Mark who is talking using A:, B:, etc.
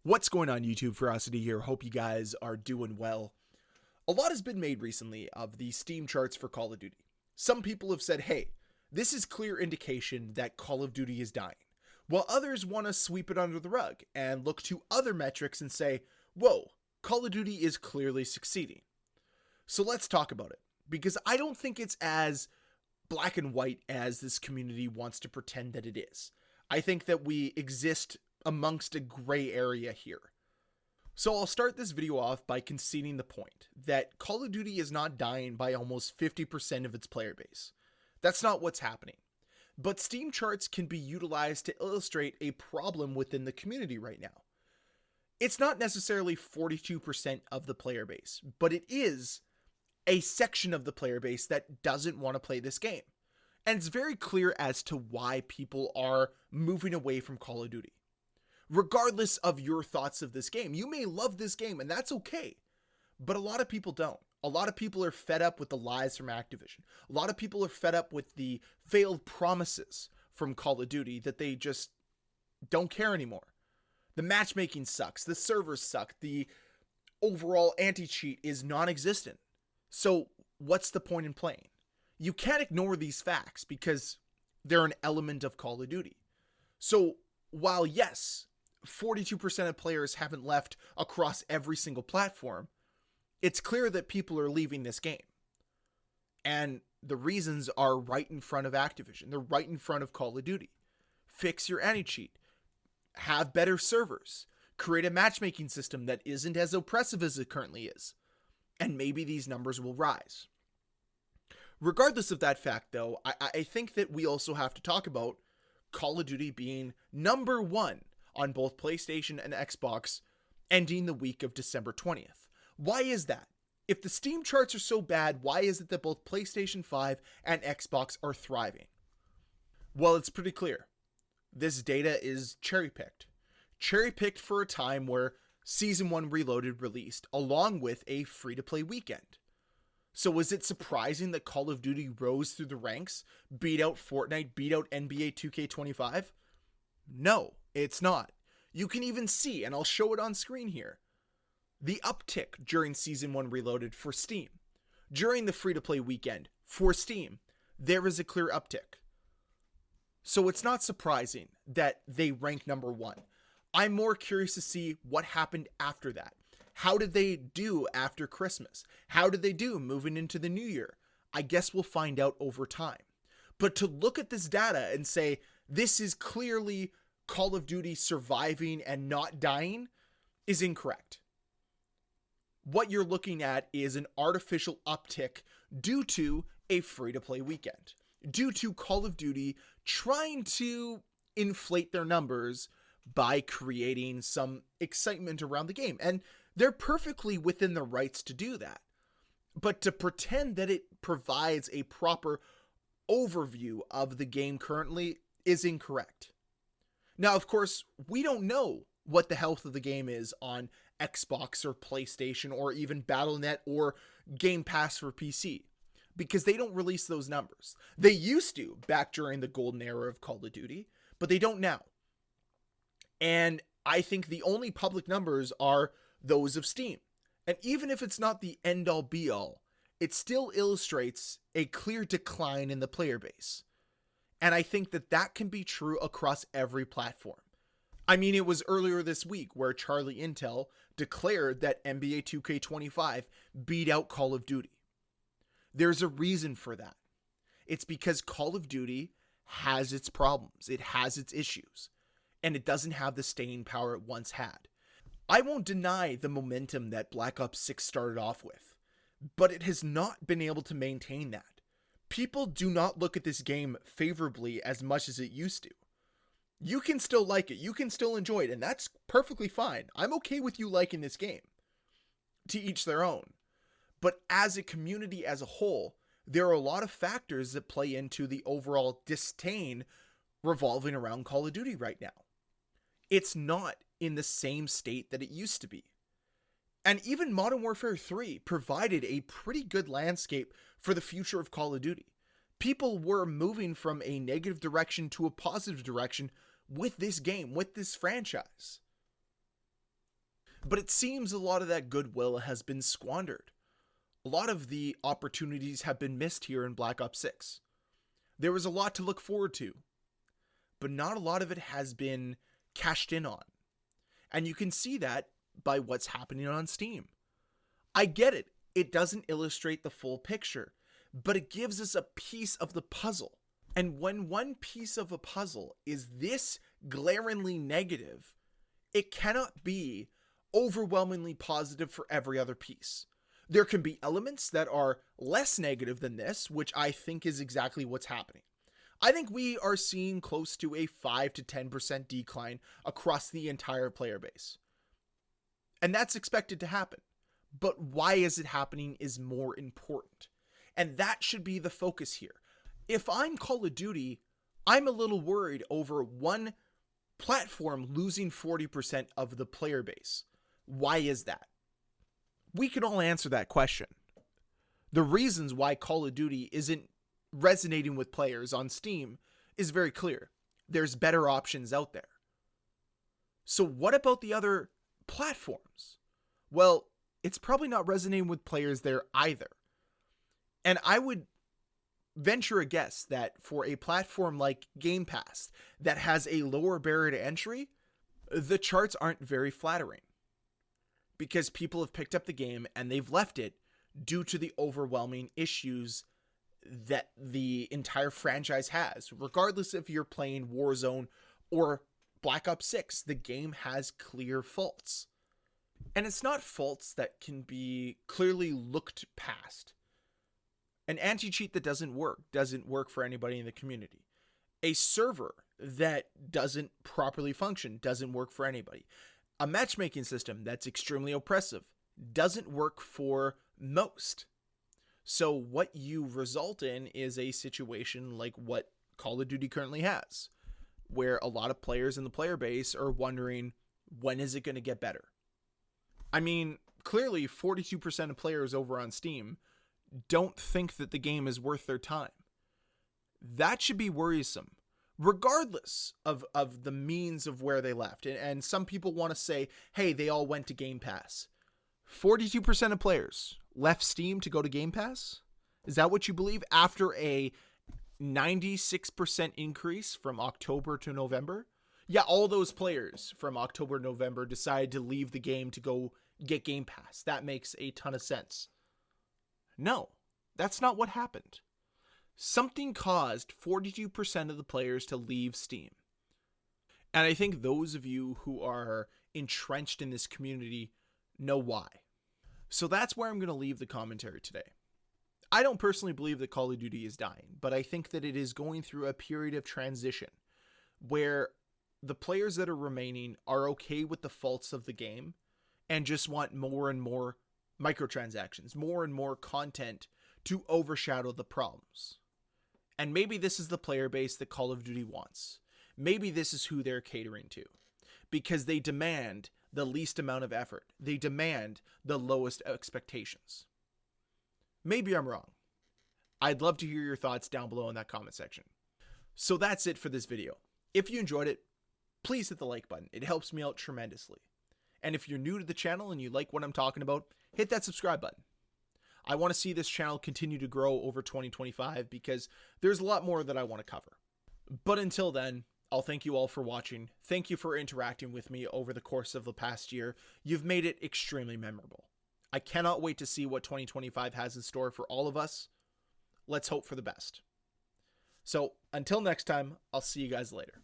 A: What's going on YouTube? Ferocity here. Hope you guys are doing well. A lot has been made recently of the Steam charts for Call of Duty. Some people have said, hey, this is clear indication that Call of Duty is dying, while others want to sweep it under the rug and look to other metrics and say, whoa, Call of Duty is clearly succeeding. So let's talk about it, because I don't think it's as black and white as this community wants to pretend that it is. I think that we exist amongst a gray area here. So I'll start this video off by conceding the point that Call of Duty is not dying by almost 50% of its player base. That's not what's happening. But Steam charts can be utilized to illustrate a problem within the community right now. It's not necessarily 42% of the player base, but it is a section of the player base that doesn't want to play this game. And it's very clear as to why people are moving away from Call of Duty. Regardless of your thoughts of this game, you may love this game, and that's okay. But a lot of people don't. A lot of people are fed up with the lies from Activision. A lot of people are fed up with the failed promises from Call of Duty that they just don't care anymore. The matchmaking sucks. The servers suck. The overall anti-cheat is non-existent. So what's the point in playing? You can't ignore these facts because they're an element of Call of Duty. So while yes, 42% of players haven't left across every single platform, it's clear that people are leaving this game. And the reasons are right in front of Activision. They're right in front of Call of Duty. Fix your anti-cheat. Have better servers. Create a matchmaking system that isn't as oppressive as it currently is. And maybe these numbers will rise. Regardless of that fact, though, I think that we also have to talk about Call of Duty being number one on both PlayStation and Xbox, ending the week of December 20th. Why is that? If the Steam charts are so bad, why is it that both PlayStation 5 and Xbox are thriving? Well, it's pretty clear. This data is cherry-picked. Cherry-picked for a time where Season 1 Reloaded released, along with a free-to-play weekend. So is it surprising that Call of Duty rose through the ranks, beat out Fortnite, beat out NBA 2K25? No, it's not. You can even see, and I'll show it on screen here, the uptick during Season 1 Reloaded for Steam. During the free-to-play weekend for Steam, there is a clear uptick. So it's not surprising that they rank number one. I'm more curious to see what happened after that. How did they do after Christmas? How did they do moving into the new year? I guess we'll find out over time. But to look at this data and say, this is clearly Call of Duty surviving and not dying is incorrect. What you're looking at is an artificial uptick due to a free-to-play weekend. Due to Call of Duty trying to inflate their numbers by creating some excitement around the game. And they're perfectly within their rights to do that. But to pretend that it provides a proper overview of the game currently is incorrect. Now, of course, we don't know what the health of the game is on Xbox or PlayStation or even Battle.net or Game Pass for PC, because they don't release those numbers. They used to back during the golden era of Call of Duty, but they don't now. And I think the only public numbers are those of Steam. And even if it's not the end-all be-all, it still illustrates a clear decline in the player base. And I think that that can be true across every platform. I mean, it was earlier this week where Charlie Intel declared that NBA 2K25 beat out Call of Duty. There's a reason for that. It's because Call of Duty has its problems. It has its issues. And it doesn't have the staying power it once had. I won't deny the momentum that Black Ops 6 started off with, but it has not been able to maintain that. People do not look at this game favorably as much as it used to. You can still like it, you can still enjoy it, and that's perfectly fine. I'm okay with you liking this game. To each their own. But as a community as a whole, there are a lot of factors that play into the overall disdain revolving around Call of Duty right now. It's not in the same state that it used to be. And even Modern Warfare 3 provided a pretty good landscape for the future of Call of Duty. People were moving from a negative direction to a positive direction with this game, with this franchise. But it seems a lot of that goodwill has been squandered. A lot of the opportunities have been missed here in Black Ops 6. There was a lot to look forward to, but not a lot of it has been cashed in on. And you can see that by what's happening on Steam. I get it. It doesn't illustrate the full picture, but it gives us a piece of the puzzle. And when one piece of a puzzle is this glaringly negative, it cannot be overwhelmingly positive for every other piece. There can be elements that are less negative than this, which I think is exactly what's happening. I think we are seeing close to a 5 to 10% decline across the entire player base. And that's expected to happen. But why is it happening is more important. And that should be the focus here. If I'm Call of Duty, I'm a little worried over one platform losing 40% of the player base. Why is that? We can all answer that question. The reasons why Call of Duty isn't resonating with players on Steam is very clear. There's better options out there. So what about the other platforms? Well, it's probably not resonating with players there either. And I would venture a guess that for a platform like Game Pass that has a lower barrier to entry, the charts aren't very flattering. Because people have picked up the game and they've left it due to the overwhelming issues that the entire franchise has. Regardless if you're playing Warzone or Black Ops 6, the game has clear faults. And it's not faults that can be clearly looked past. An anti-cheat that doesn't work for anybody in the community. A server that doesn't properly function doesn't work for anybody. A matchmaking system that's extremely oppressive doesn't work for most. So what you result in is a situation like what Call of Duty currently has, where a lot of players in the player base are wondering, when is it going to get better? I mean, clearly 42% of players over on Steam don't think that the game is worth their time. That should be worrisome, regardless of the means of where they left. And some people want to say, hey, they all went to Game Pass. 42% of players left Steam to go to Game Pass? Is that what you believe after a 96% increase from October to November? Yeah, all those players from October to November decided to leave the game to go get Game Pass. That makes a ton of sense. No, that's not what happened. Something caused 42% of the players to leave Steam. And I think those of you who are entrenched in this community know why. So that's where I'm going to leave the commentary today. I don't personally believe that Call of Duty is dying, but I think that it is going through a period of transition where the players that are remaining are okay with the faults of the game and just want more and more microtransactions, more and more content to overshadow the problems. And maybe this is the player base that Call of Duty wants. Maybe this is who they're catering to, because they demand the least amount of effort. They demand the lowest expectations. Maybe I'm wrong. I'd love to hear your thoughts down below in that comment section. So that's it for this video. If you enjoyed it, please hit the like button. It helps me out tremendously. And if you're new to the channel and you like what I'm talking about, hit that subscribe button. I want to see this channel continue to grow over 2025 because there's a lot more that I want to cover. But until then, I'll thank you all for watching. Thank you for interacting with me over the course of the past year. You've made it extremely memorable. I cannot wait to see what 2025 has in store for all of us. Let's hope for the best. So until next time, I'll see you guys later.